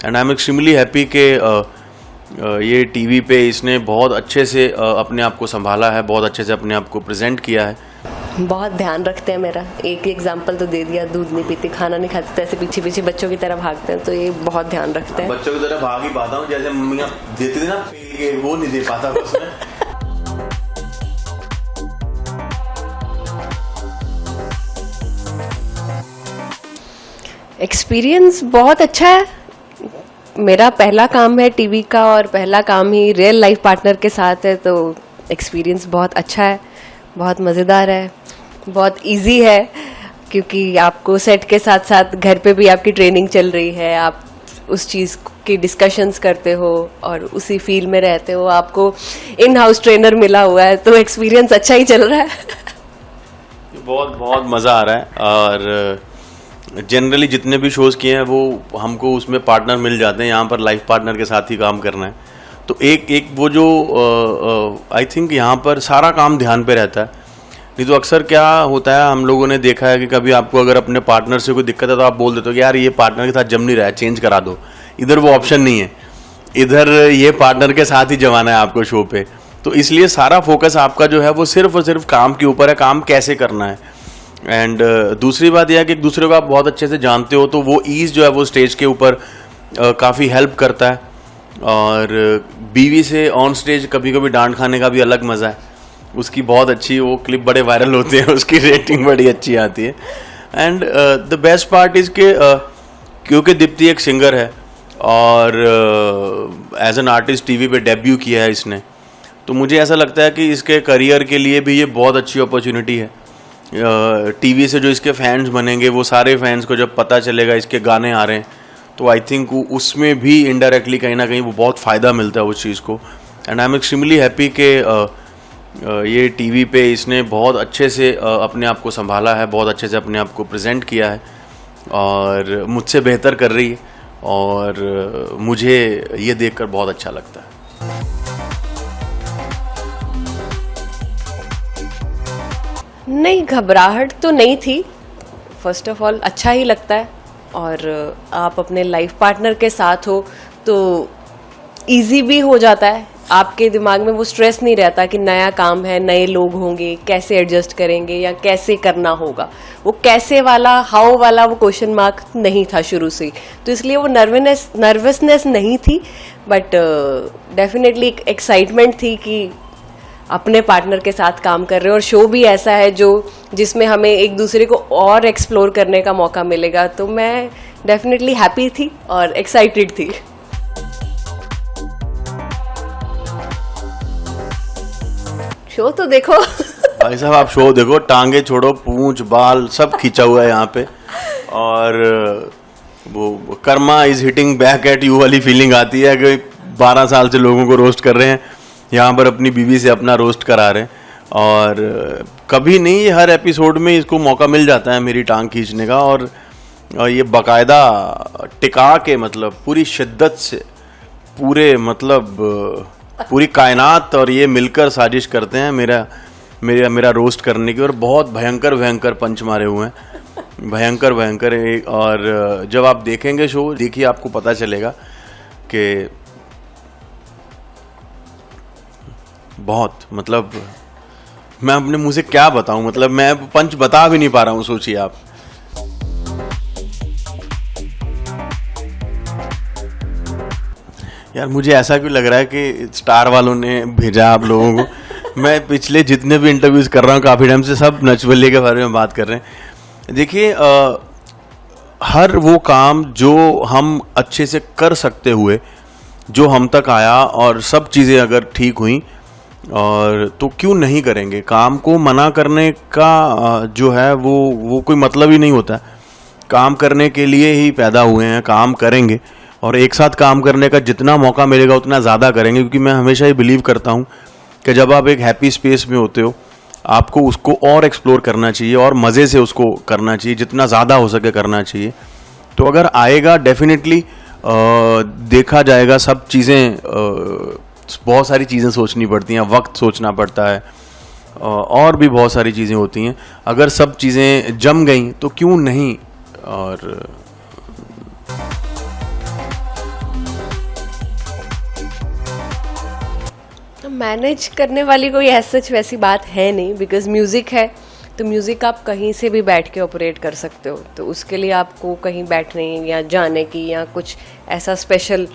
And I am extremely happy कि ये TV पे इसने बहुत अच्छे से अपने आप को संभाला है, बहुत अच्छे से अपने आप को प्रेजेंट किया है। बहुत ध्यान रखते हैं मेरा, एक एग्जाम्पल तो दे दिया, दूध नहीं पीते, खाना नहीं खाते, तो ऐसे पीछे पीछे बच्चों की तरह भागते हैं, तो ये बहुत ध्यान रखते हैं। बच्चों की तरह भाग ही पाता हूँ, जैसे मम्मियाँ देती थी ना के वो नहीं दे पाता उसमें। एक्सपीरियंस बहुत अच्छा है। मेरा पहला काम है टीवी का और पहला काम ही रियल लाइफ पार्टनर के साथ है, तो एक्सपीरियंस बहुत अच्छा है, बहुत मज़ेदार है, बहुत इजी है, क्योंकि आपको सेट के साथ साथ घर पे भी आपकी ट्रेनिंग चल रही है, आप उस चीज़ की डिस्कशंस करते हो और उसी फील्ड में रहते हो, आपको इन हाउस ट्रेनर मिला हुआ है, तो एक्सपीरियंस अच्छा ही चल रहा है। बहुत बहुत मज़ा आ रहा है। और जनरली जितने भी शोज़ किए हैं वो हमको उसमें पार्टनर मिल जाते हैं, यहाँ पर लाइफ पार्टनर के साथ ही काम करना है, तो एक वो जो आई थिंक यहाँ पर सारा काम ध्यान पे रहता है। नहीं तो अक्सर क्या होता है, हम लोगों ने देखा है कि कभी आपको अगर अपने पार्टनर से कोई दिक्कत है तो आप बोल देते हो कि यार ये पार्टनर के साथ जम नहीं रहा है, चेंज करा दो। इधर वो ऑप्शन नहीं है, इधर ये पार्टनर के साथ ही जमाना है आपको शो पे, तो इसलिए सारा फोकस आपका जो है वो सिर्फ और सिर्फ काम के ऊपर है, काम कैसे करना है। एंड दूसरी बात यह है कि एक दूसरे को आप बहुत अच्छे से जानते हो, तो वो ईज़ जो है वो स्टेज के ऊपर काफ़ी हेल्प करता है। और बीवी से ऑन स्टेज कभी कभी डांट खाने का भी अलग मज़ा है, उसकी बहुत अच्छी वो क्लिप बड़े वायरल होते हैं, उसकी रेटिंग बड़ी अच्छी आती है। And the best part is के क्योंकि दीप्ति एक सिंगर है और एज एन आर्टिस्ट टीवी पे डेब्यू किया है इसने, तो मुझे ऐसा लगता है कि इसके करियर के लिए भी ये बहुत अच्छी अपॉर्चुनिटी है। टीवी से जो इसके फैंस बनेंगे, वो सारे फैंस को जब पता चलेगा इसके गाने आ रहे हैं, तो आई थिंक उसमें भी इनडायरेक्टली कहीं ना कहीं वो बहुत फ़ायदा मिलता है उस चीज़ को। And I am extremely happy कि ये टीवी पे इसने बहुत अच्छे से अपने आप को संभाला है, बहुत अच्छे से अपने आप को प्रेजेंट किया है और मुझसे बेहतर कर रही है, और मुझे ये देखकर बहुत अच्छा लगता है। नहीं, घबराहट तो नहीं थी। फर्स्ट ऑफ ऑल अच्छा ही लगता है, और आप अपने लाइफ पार्टनर के साथ हो तो इजी भी हो जाता है, आपके दिमाग में वो स्ट्रेस नहीं रहता कि नया काम है, नए लोग होंगे, कैसे एडजस्ट करेंगे या कैसे करना होगा। वो कैसे वाला, हाउ वाला वो क्वेश्चन मार्क नहीं था शुरू से, तो इसलिए वो नर्वसनेस नहीं थी, बट डेफिनेटली एक एक्साइटमेंट थी कि अपने पार्टनर के साथ काम कर रहे हैं, और शो भी ऐसा है जिसमें हमें एक दूसरे को और एक्सप्लोर करने का मौका मिलेगा, तो मैं डेफिनेटली हैप्पी थी और एक्साइटेड थी। शो तो देखो। भाई साहब आप शो देखो, टांगे छोड़ो, पूंछ बाल सब खींचा हुआ है यहाँ पे, और वो karma is hitting back at you वाली फीलिंग आती है कि 12 साल से लोगों को रोस्ट कर रहे हैं, यहाँ पर अपनी बीवी से अपना रोस्ट करा रहे हैं। और कभी नहीं, ये हर एपिसोड में इसको मौका मिल जाता है मेरी टांग खींचने का, और ये बाकायदा टिका के, मतलब पूरी शिद्दत से, पूरे मतलब पूरी कायनात और ये मिलकर साजिश करते हैं मेरा रोस्ट करने की, और बहुत भयंकर भयंकर पंच मारे हुए हैं, भयंकर भयंकर। और जब आप देखेंगे शो, देखिए आपको पता चलेगा कि बहुत, मतलब मैं अपने मुंह से क्या बताऊं, मतलब मैं पंच बता भी नहीं पा रहा हूं, सोचिए आप। यार मुझे ऐसा क्यों लग रहा है कि स्टार वालों ने भेजा आप लोगों को। मैं पिछले जितने भी इंटरव्यूज कर रहा हूँ काफ़ी टाइम से, सब नच बलिए के बारे में बात कर रहे हैं। देखिए हर वो काम जो हम अच्छे से कर सकते हुए, जो हम तक आया और सब चीज़ें अगर ठीक हुई, और तो क्यों नहीं करेंगे। काम को मना करने का जो है वो कोई मतलब ही नहीं होता है। काम करने के लिए ही पैदा हुए हैं, काम करेंगे, और एक साथ काम करने का जितना मौका मिलेगा उतना ज़्यादा करेंगे, क्योंकि मैं हमेशा ही बिलीव करता हूँ कि जब आप एक हैप्पी स्पेस में होते हो, आपको उसको और एक्सप्लोर करना चाहिए और मज़े से उसको करना चाहिए, जितना ज़्यादा हो सके करना चाहिए। तो अगर आएगा डेफिनेटली देखा जाएगा, सब चीज़ें, बहुत सारी चीज़ें सोचनी पड़ती हैं, वक्त सोचना पड़ता है, और भी बहुत सारी चीज़ें होती हैं। अगर सब चीज़ें जम गई तो क्यों नहीं। और मैनेज करने वाली कोई ऐसा वैसी बात है नहीं, बिकॉज म्यूज़िक है तो म्यूज़िक आप कहीं से भी बैठ के ऑपरेट कर सकते हो, तो उसके लिए आपको कहीं बैठने या जाने की या कुछ ऐसा स्पेशल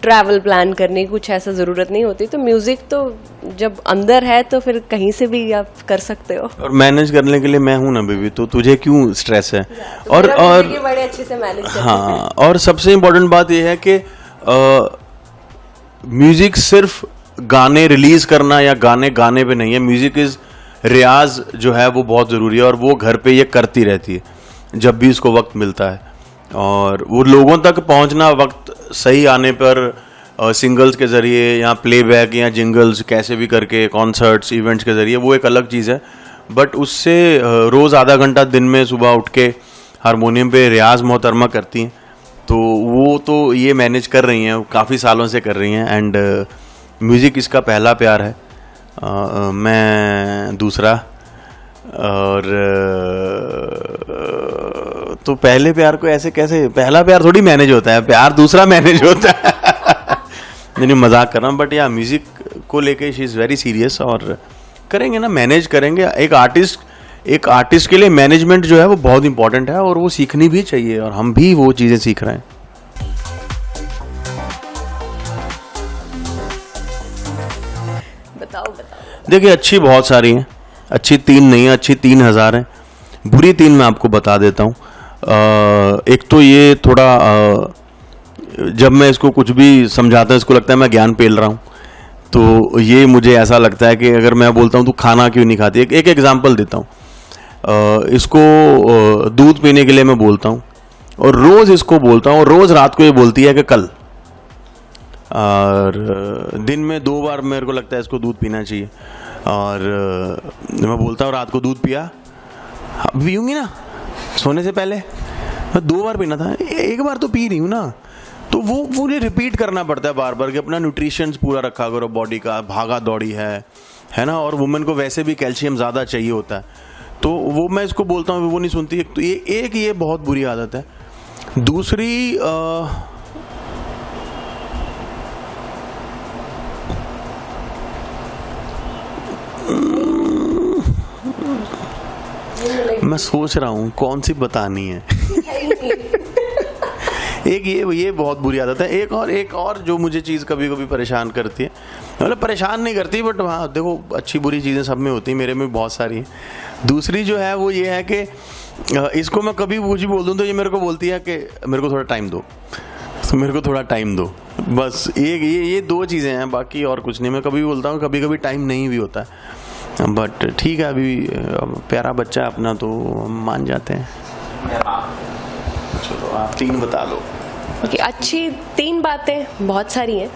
ट्रैवल प्लान करने की कुछ ऐसा ज़रूरत नहीं होती। तो म्यूज़िक तो जब अंदर है तो फिर कहीं से भी आप कर सकते हो। और मैनेज करने के लिए मैं हूं ना बेबी, तो तुझे क्यों स्ट्रेस है? तो और बड़े अच्छे से मैनेज करते हैं। हाँ, और सबसे इम्पोर्टेंट बात यह है कि म्यूजिक सिर्फ गाने रिलीज करना या गाने गाने पे नहीं है। म्यूजिक इज रियाज जो है वो बहुत ज़रूरी है, और वो घर पे ये करती रहती है जब भी इसको वक्त मिलता है। और वो लोगों तक पहुंचना वक्त सही आने पर सिंगल्स के ज़रिए या प्लेबैक या जिंगल्स कैसे भी करके, कॉन्सर्ट्स इवेंट्स के ज़रिए, वो एक अलग चीज़ है। बट उससे रोज़ आधा घंटा दिन में सुबह उठ के हारमोनियम पे रियाज मोहतरमा करती हैं, तो वो तो ये मैनेज कर रही हैं, काफ़ी सालों से कर रही हैं। एंड म्यूज़िक इसका पहला प्यार है, मैं दूसरा। और तो पहले प्यार को ऐसे कैसे, पहला प्यार थोड़ी मैनेज होता है, प्यार दूसरा मैनेज होता है। नहीं, मजाक कर रहा हूँ, बट या म्यूज़िक को लेके शी इज़ वेरी सीरियस। और करेंगे ना, मैनेज करेंगे। एक आर्टिस्ट के लिए मैनेजमेंट जो है वो बहुत इंपॉर्टेंट है, और वो सीखनी भी चाहिए, और हम भी वो चीज़ें सीख रहे हैं। बताओ। देखिए, अच्छी बहुत सारी हैं, अच्छी 3 नहीं है, अच्छी 3000 हैं। बुरी 3 मैं आपको बता देता हूँ। एक तो ये थोड़ा जब मैं इसको कुछ भी समझाता हूँ, इसको लगता है मैं ज्ञान पेल रहा हूँ, तो ये मुझे ऐसा लगता है कि अगर मैं बोलता हूँ तू खाना क्यों नहीं खाती। एक एग्जांपल देता हूँ। इसको दूध पीने के लिए मैं बोलता हूँ, और रोज़ इसको बोलता हूँ, और रोज़ रात को ये बोलती है कि कल। और दिन में 2 बार मेरे को लगता है इसको दूध पीना चाहिए। और मैं बोलता हूँ रात को दूध पिया, अब पीऊँगी ना सोने से पहले, मैं 2 बार पीना था, 1 बार तो पी रही हूँ ना। तो वो पूरे रिपीट करना पड़ता है बार बार कि अपना न्यूट्रिशंस पूरा रखा करो बॉडी का, भागा दौड़ी है ना। और वुमेन को वैसे भी कैल्शियम ज़्यादा चाहिए होता है, तो वो मैं इसको बोलता हूँ, वो नहीं सुनती। तो ये बहुत बुरी आदत है। दूसरी मैं सोच रहा हूँ कौन सी बतानी है। एक ये बहुत बुरी आदत है। एक और जो मुझे चीज़ कभी कभी परेशान करती है, मतलब परेशान नहीं करती, बट हाँ देखो, अच्छी बुरी चीज़ें सब में होती हैं, मेरे में बहुत सारी हैं। दूसरी जो है वो ये है कि इसको मैं कभी कुछ भी बोल दूँ तो ये मेरे को बोलती है कि मेरे को थोड़ा टाइम दो, तो मेरे को थोड़ा टाइम दो। बस ये 2 चीज़ें हैं, बाकी और कुछ नहीं। मैं कभी बोलता हूँ, कभी कभी टाइम नहीं भी होता है, बट ठीक है, अभी प्यारा बच्चा है अपना, तो हम मान जाते हैं। चलो आप 3 बता दो। अच्छी 3 बातें बहुत सारी हैं,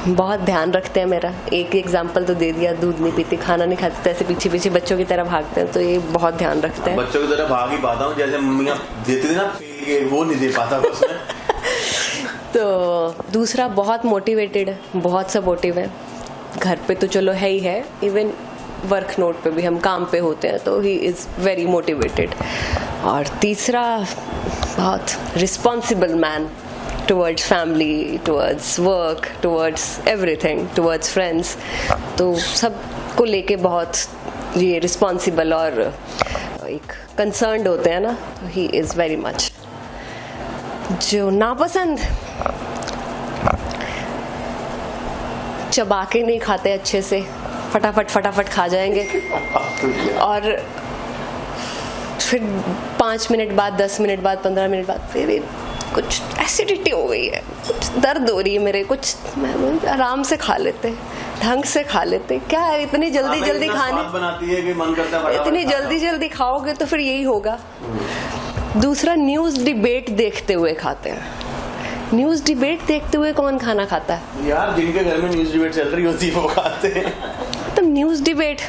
बहुत ध्यान रखते हैं मेरा। एक एग्जांपल तो दे दिया, दूध नहीं पीती, खाना नहीं खाती, तो ऐसे पीछे पीछे बच्चों की तरह भागते हैं, तो ये बहुत ध्यान रखते हैं। बच्चों की तरह भाग ही पाता हूँ, जैसे मम्मियाँ देती थी ना फील, वो नहीं दे पाता उसमें। तो दूसरा, बहुत मोटिवेटेड है, बहुत सपोर्टिव है। घर पे तो चलो है ही है, इवन वर्क नोट पे भी हम काम पे होते हैं, तो ही इज़ वेरी मोटिवेटेड। और तीसरा, बहुत responsible man towards family, towards work, towards everything, towards friends. तो सब को लेके बहुत ये रिस्पॉन्सिबल और एक कंसर्न्ड होते हैं ना, तो ही इज़ वेरी मच। जो नापसंद, चबा के नहीं खाते अच्छे से, फटाफट खा जाएंगे, और फिर 5 मिनट बाद, 10 मिनट बाद, 15 मिनट बाद फिर कुछ एसिडिटी हो गई है, कुछ दर्द हो रही है मेरे, कुछ आराम से खा लेते, ढंग से खा लेते। क्या है, इतनी जल्दी खाने बनाती है कि मन करता है, इतनी जल्दी खाओगे तो फिर यही होगा। दूसरा, न्यूज़ डिबेट देखते हुए खाते हैं। न्यूज़ डिबेट देखते हुए कौन खाना खाता है यार? जिनके घर में न्यूज़ डिबेट चल रही होती है वो खाते हैं। तो न्यूज़ डिबेट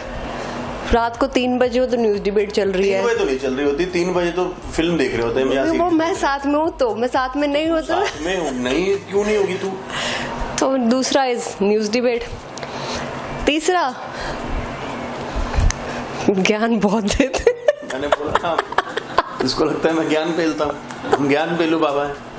रात को 3 बजे हो तो न्यूज़ डिबेट चल रही है। 3 बजे तो नहीं चल रही होती, 3 बजे तो फिल्म देख रहे होते हैं। वो मैं साथ में हूँ, तो मैं साथ में नहीं हूँ तो नहीं, क्यों नहीं होगी तू? तो दूसरा इज न्यूज़ डिबेट। तीसरा, ज्ञान बहुत देते। मैंने बोला था, इसको लगता है मैं ज्ञान पेलता हूँ। ज्ञान पेलू बाबा है।